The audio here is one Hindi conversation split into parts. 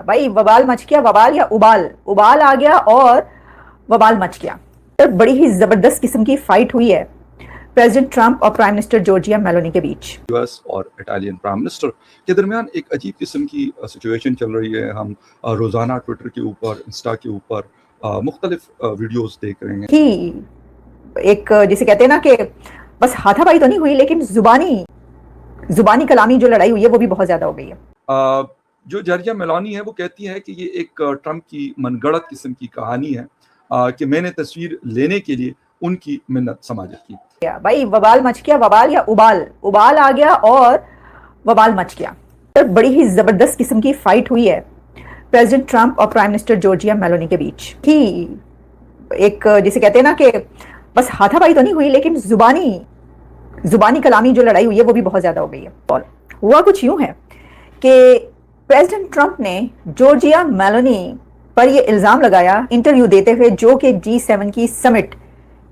भाई वबाल मच गया, वबाल या उबाल, उबाल आ गया और वबाल मच गया। तो बड़ी ही जबरदस्त किस्म की फाइट हुई है प्रेसिडेंट ट्रंप और प्राइम मिनिस्टर जॉर्जिया मेलोनी के बीच। यूएस और इटालियन प्राइम मिनिस्टर के दरमियान एक अजीब किस्म की सिचुएशन चल रही है। हम रोजाना ट्विटर के ऊपर, इंस्टा के ऊपर मुख्तलिफ वीडियोस देख रहे हैं कि एक जिसे कहते हैं ना कि बस हाथापाई तो नहीं हुई, लेकिन जुबानी कलामी जो लड़ाई हुई है वो भी बहुत ज्यादा हो गई है। जो जॉर्जिया मेलोनी है वो कहती है कि ये एक ट्रंप की मनगढ़ंत किस्म की कहानी है कि मैंने तस्वीर लेने के लिए उनकी मिन्नत समाजत की। भाई वबाल मच गया, वबाल या उबाल, उबाल आ गया और वबाल मच गया। तो बड़ी ही जबरदस्त किस्म की फाइट हुई है प्रेसिडेंट ट्रंप और प्राइम मिनिस्टर जॉर्जिया मेलोनी के बीच। कि एक जिसे कहते हैं ना कि बस हाथापाई तो नहीं हुई, लेकिन जुबानी कलामी जो लड़ाई हुई है वो भी बहुत ज्यादा हो गई है। और हुआ कुछ यूं है कि प्रेसिडेंट ट्रंप ने जॉर्जिया मेलोनी पर यह इल्जाम लगाया इंटरव्यू देते हुए, जो कि G7 की समिट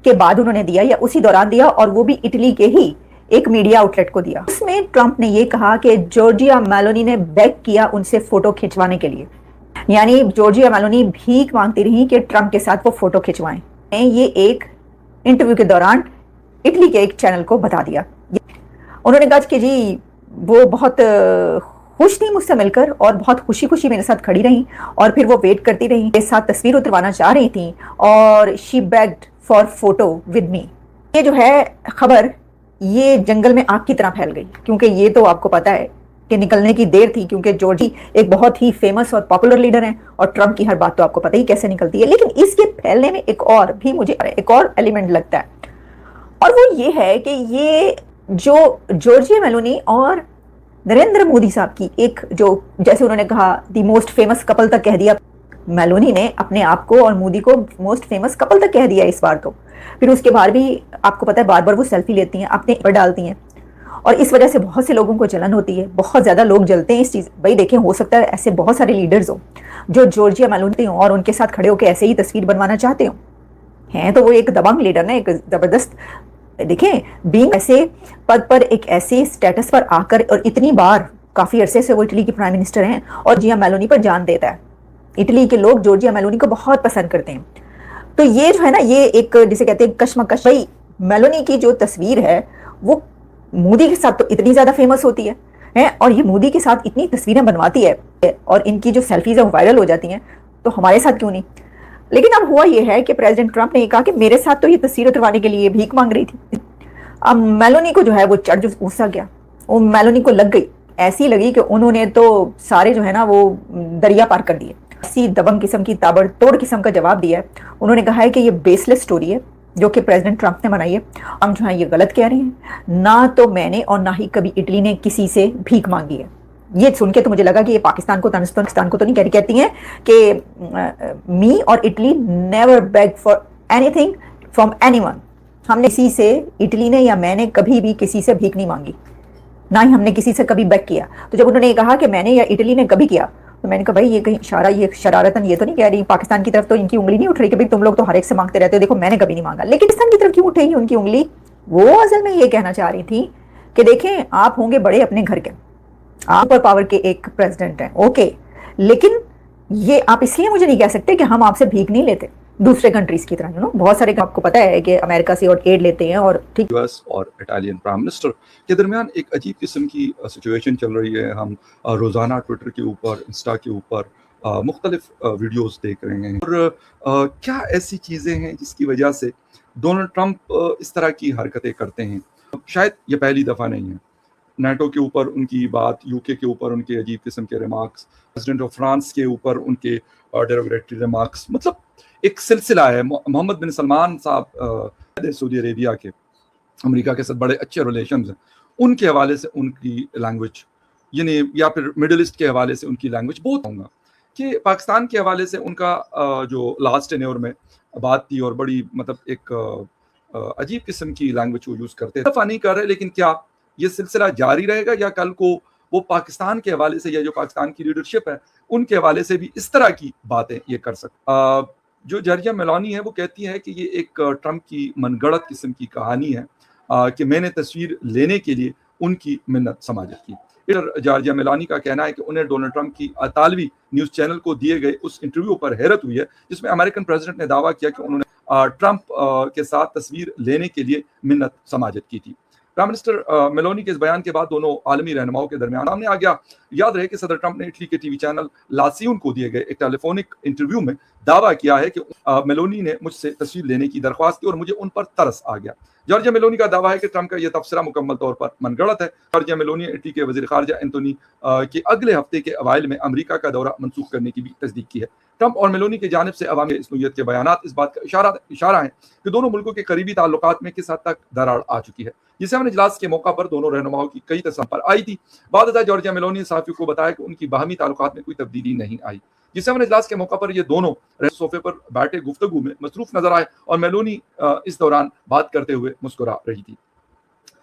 के बाद उन्होंने दिया या उसी दौरान दिया, और वो भी इटली के ही एक मीडिया आउटलेट को दिया। उसमें ट्रंप ने ये कहा कि जॉर्जिया मेलोनी ने बेग किया उनसे फोटो खिंचवाने के लिए, यानी जॉर्जिया मेलोनी भीख मांगती रही कि ट्रंप के साथ वो फोटो खिंचवाएं। ये एक इंटरव्यू के दौरान इटली के एक चैनल को बता दिया। उन्होंने कहा कि जी वो बहुत खुश थी मुझसे मिलकर और बहुत खुशी खुशी मेरे साथ खड़ी रही, और फिर वो वेट करती रही, मेरे साथ तस्वीर उतरवाना चाह रही थी, और she bagged for photo with me. ये जो है खबर ये जंगल में आग की तरह फैल गई, क्योंकि ये तो आपको पता है कि निकलने की देर थी, क्योंकि जॉर्जी एक बहुत ही फेमस और पॉपुलर लीडर हैं और ट्रंप की हर बात तो आपको पता ही कैसे निकलती है। लेकिन इसके फैलने में एक और एलिमेंट लगता है, और वो ये है कि ये जो जॉर्जिया मेलोनी और नरेंद्र मोदी साहब की एक जो, जैसे उन्होंने कहा दी मोस्ट फेमस कपल तक कह दिया, मेलोनी ने अपने आप को और मोदी को मोस्ट फेमस कपल तक कह दिया इस बार तो। फिर उसके बाद भी आपको पता है बार बार वो सेल्फी लेती हैं, अपने पर डालती हैं, और इस वजह से बहुत से लोगों को जलन होती है, बहुत ज्यादा लोग जलते हैं इस चीज। भाई देखें, हो सकता है ऐसे बहुत सारे लीडर्स हो जो जॉर्जिया मेलोनी हो और उनके साथ खड़े होकर ऐसे ही तस्वीर बनवाना चाहते हो, हैं तो वो एक दबंग लीडर ना, एक जबरदस्त। देखें, बीइंग ऐसे पद पर, एक ऐसे स्टेटस पर आकर, और इतनी बार काफी अरसे से वो इटली की प्राइम मिनिस्टर हैं, और जॉर्जिया मेलोनी पर जान देता है। इटली के लोग जॉर्जिया मेलोनी को बहुत पसंद करते हैं। तो ये जो है ना, ये एक जिसे कहते हैं कश्मकश। भाई मेलोनी की जो तस्वीर है वो मोदी के साथ तो इतनी ज्यादा फेमस होती है, और ये मोदी के साथ इतनी तस्वीरें बनवाती है, और इनकी जो सेल्फीज है वो वायरल हो जाती हैं, तो हमारे साथ क्यों नहीं। लेकिन अब हुआ ये है कि प्रेसिडेंट ट्रंप ने कहा कि मेरे साथ तो ये तस्वीर उतरवाने के लिए भीख मांग रही थी। अब मेलोनी को जो है वो चढ़ जो गुस्सा गया, वो मेलोनी को लग गई, ऐसी लगी कि उन्होंने तो सारे जो है ना वो दरिया पार कर दिए। ऐसी दबंग किस्म की ताबड़तोड़ किस्म का जवाब दिया है। उन्होंने कहा है कि ये बेसलेस स्टोरी है जो कि प्रेसिडेंट ट्रंप ने बनाई है, हम जो है ये गलत कह रहे हैं, ना तो मैंने और ना ही कभी इटली ने किसी से भीख मांगी है। ये सुन के तो मुझे लगा कि ये पाकिस्तान को तो नहीं कहती हैं कि मी और Italy never bag for anything from anyone. हमने किसी से, इटली ने या मैंने कभी भी किसी से भीख नहीं मांगी, ना ही हमने किसी से कभी बेग किया। तो जब उन्होंने कहा कि मैंने या इटली ने कभी किया, तो मैंने कहा भाई ये कहीं इशारा, ये शरारतन ये तो नहीं कह रही, पाकिस्तान की तरफ तो इनकी उंगली नहीं उठ रही कि भाई तुम लोग तो हर एक से मांगते रहते हो, देखो मैंने कभी नहीं मांगा। लेकिन पाकिस्तान की तरफ क्यों उठेगी उनकी उंगली? वो असल में ये कहना चाह रही थी कि देखें, आप होंगे बड़े अपने घर के, आप सुपर पावर के एक प्रेसिडेंट हैं, ओके, लेकिन ये आप इसलिए मुझे नहीं कह सकते कि हम आपसे भीख नहीं लेते दूसरे कंट्रीज की तरह। बहुत सारे आपको पता है कि अमेरिका से और एड लेते हैं, और ठीक। यूएस और इटालियन प्राइम मिनिस्टर के दरमियान एक अजीब किस्म की सिचुएशन चल रही है। हम रोजाना ट्विटर के ऊपर, इंस्टा के ऊपर मुख्तलिफ वीडियोस देख रहे हैं, और क्या ऐसी चीज़ें हैं जिसकी वजह से डोनाल्ड ट्रंप इस तरह की हरकतें करते हैं। शायद ये पहली दफ़ा नहीं है। नाटो के ऊपर उनकी बात, यूके के ऊपर उनके अजीब किस्म के रिमार्क्स, प्रेसिडेंट ऑफ फ्रांस के ऊपर उनके डेरोगेटरी रिमार्क्स, मतलब एक सिलसिला है। मोहम्मद बिन सलमान साहब सऊदी अरेबिया के, अमेरिका के साथ बड़े अच्छे रिलेशन हैं, उनके हवाले से उनकी लैंग्वेज, यानी या फिर मिडिल ईस्ट के हवाले से उनकी लैंग्वेज बहुत होगा कि पाकिस्तान के हवाले से उनका जो लास्ट टेन्योर में बात थी, और बड़ी मतलब एक अजीब किस्म की लैंग्वेज वो यूज़ करते हैं। दफ़ा नहीं कर रहे, लेकिन क्या ये सिलसिला जारी रहेगा, या कल को वो पाकिस्तान के हवाले से, या जो पाकिस्तान की लीडरशिप है उनके हवाले से भी इस तरह की बातें ये कर सकते। जो जॉर्जिया मेलोनी है वो कहती है कि ये एक ट्रंप की मनगढ़ंत किस्म की कहानी है कि मैंने तस्वीर लेने के लिए उनकी मिन्नत समाजत की। इधर जॉर्जिया मेलोनी का कहना है कि उन्हें डोनाल्ड ट्रंप की अतालवी न्यूज़ चैनल को दिए गए उस इंटरव्यू पर हैरत हुई है जिसमें अमेरिकन प्रेसिडेंट ने दावा किया कि उन्होंने ट्रंप के साथ तस्वीर लेने के लिए मिन्नत समाजत की थी। प्राइम मिनिस्टर मेलोनी के इस बयान के बाद दोनों आलमी रहनुमाओं के दरमियान सामने आ गया। याद रहे कि सदर ट्रंप ने इटली के टीवी चैनल लासियोन को दिए गए एक टेलीफोनिक इंटरव्यू में दावा किया है कि मेलोनी ने मुझसे तस्वीर लेने की दरख्वास्त की और मुझे उन पर तरस आ गया। जॉर्जिया मेलोनी का दावा है कि ट्रंप का यह तबसरा मुकम्मल तौर पर मनगढ़ंत है। जॉर्जिया मेलोनी ने इटली के वजीर खारजा एंटोनी के अगले हफ्ते के अवाइल में अमेरिका का दौरा मनसूख करने की भी तस्दीक की है। ट्रंप और मेलोनी की जानिब से अवामी इसनोयत के बयानात इस बात का इशारा है कि दोनों मुल्कों के करीबी ताल्लुकात में किस हद तक दरार आ चुकी है। G7 इजलास के मौका पर दोनों रहनुमाओं की कई तस्वीर पर आई थी। बाद जॉर्जिया मेलोनी ने सहाफियों को बताया कि उनकी बाहमी ताल्लुकात में कोई तब्दीली नहीं आई। G7 इजलास के मौका पर ये दोनों सोफे पर बैठे गुफ्तगू में मसरूफ नजर आए और मेलोनी इस दौरान बात करते हुए मुस्कुरा रही थी।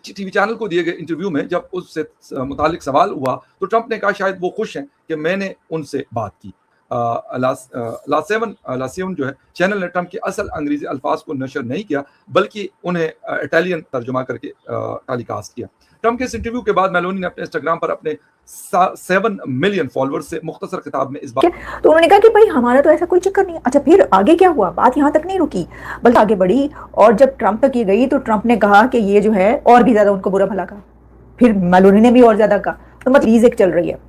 टीवी चैनल को दिए गए इंटरव्यू में जब उससे मुतालिक सवाल हुआ तो ट्रंप ने कहा शायद वो खुश हैं कि मैंने उनसे बात की। लासेवन जो है चैनल ने ट्रंप के असल अंग्रेजी अल्फाज को नशर नहीं किया बल्कि उन्हें इटालियन तर्जुमा करके टेलीकास्ट किया। ट्रंप के इस इंटरव्यू के बाद मेलोनी ने अपने इंस्टाग्राम पर अपने 7 मिलियन फॉलोअर्स से मुख्तसर खिताब में इस बात तो उन्होंने कहा कि भाई हमारा तो ऐसा कोई चक्कर नहीं। अच्छा, फिर आगे क्या हुआ? बात यहाँ तक नहीं रुकी बल्कि आगे बढ़ी और जब ट्रंप तक ये गई तो ट्रंप ने कहा कि ये जो है और भी ज्यादा उनको बुरा भला कहा। फिर मेलोनी ने भी और ज्यादा कहा। तो मतलब चीज एक चल रही है।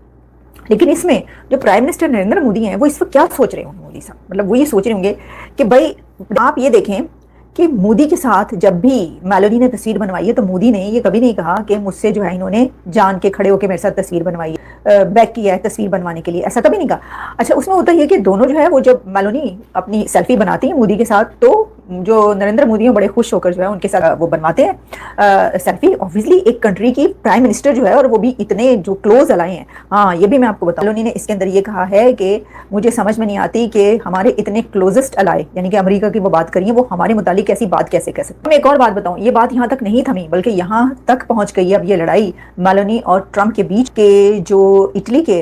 लेकिन इसमें जो प्राइम मिनिस्टर नरेंद्र मोदी हैं वो इस वक्त क्या सोच रहे होंगे? मोदी साहब मतलब वो ये सोच रहे होंगे कि भाई आप ये देखें कि मोदी के साथ जब भी मेलोनी ने तस्वीर बनवाई है तो मोदी ने ये कभी नहीं कहा कि मुझसे जो है इन्होंने जान के खड़े होकर मेरे साथ तस्वीर बनवाई है, बैक किया है तस्वीर बनवाने के लिए, ऐसा कभी नहीं कहा। अच्छा, उसमें होता है कि दोनों जो है वो जब मेलोनी अपनी सेल्फी बनाती है मोदी के साथ तो जो नरेंद्र मोदी हैं बड़े खुश होकर जो है उनके साथ वो बनवाते हैं सेल्फी। ऑब्वियसली एक कंट्री की प्राइम मिनिस्टर जो है और वो भी इतने जो क्लोज अलाए हैं। हाँ, ये भी मैं आपको बताऊं, मेलोनी ने इसके अंदर ये कहा है कि मुझे समझ में नहीं आती कि हमारे इतने क्लोजेस्ट अलाए यानी कि अमेरिका की वो बात करिए वो हमारे मुतालिक ऐसी बात कैसे कह सकते। मैं एक और बात बताऊं, ये बात यहाँ तक नहीं थमी बल्कि यहाँ तक पहुंच गई अब ये लड़ाई मेलोनी और ट्रंप के बीच के जो इटली के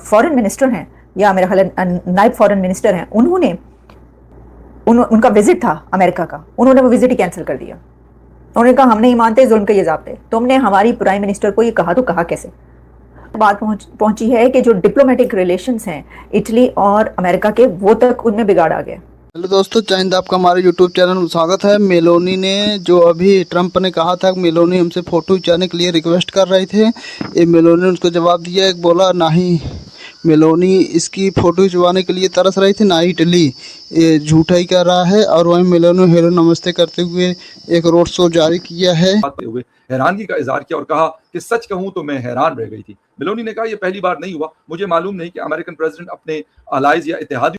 फॉरेन मिनिस्टर हैं या मेरा ख्याल नायब फॉरेन मिनिस्टर हैं उन्होंने उनका विजिट था अमेरिका का, उन्होंने वो विजिट ही कैंसिल कर दिया। उन्होंने कहा हम नहीं मानते जुल्म के ये ज़ाब्ते, तुमने हमारी प्राइम मिनिस्टर को ये कहा तो कहा कैसे। बात पहुंची है कि जो डिप्लोमेटिक रिलेशंस हैं इटली और अमेरिका के वो तक उनमें बिगाड़ आ गया। हेलो दोस्तों, चाइंद आपका हमारे यूट्यूब चैनल में स्वागत है। मेलोनी ने जो अभी ट्रंप ने कहा था मेलोनी हमसे फ़ोटो खिंचाने के लिए रिक्वेस्ट कर रहे थे, ये मेलोनी ने उसको जवाब दिया, एक बोला ना ही मेलोनी इसकी फ़ोटो खिंचवाने के लिए तरस रही थी ना ही इटली ये झूठा ही कर रहा है। और वहीं मेलोनी हेलो नमस्ते करते हुए एक रोड शो जारी किया है। हुए हैरानगी का इजहार किया और कहा कि सच कहूं तो मैं हैरान रह गई थी। मेलोनी ने कहा यह पहली बार नहीं हुआ, मुझे मालूम नहीं कि अमेरिकन प्रेसिडेंट अपने अलाइज या इत्तेहादी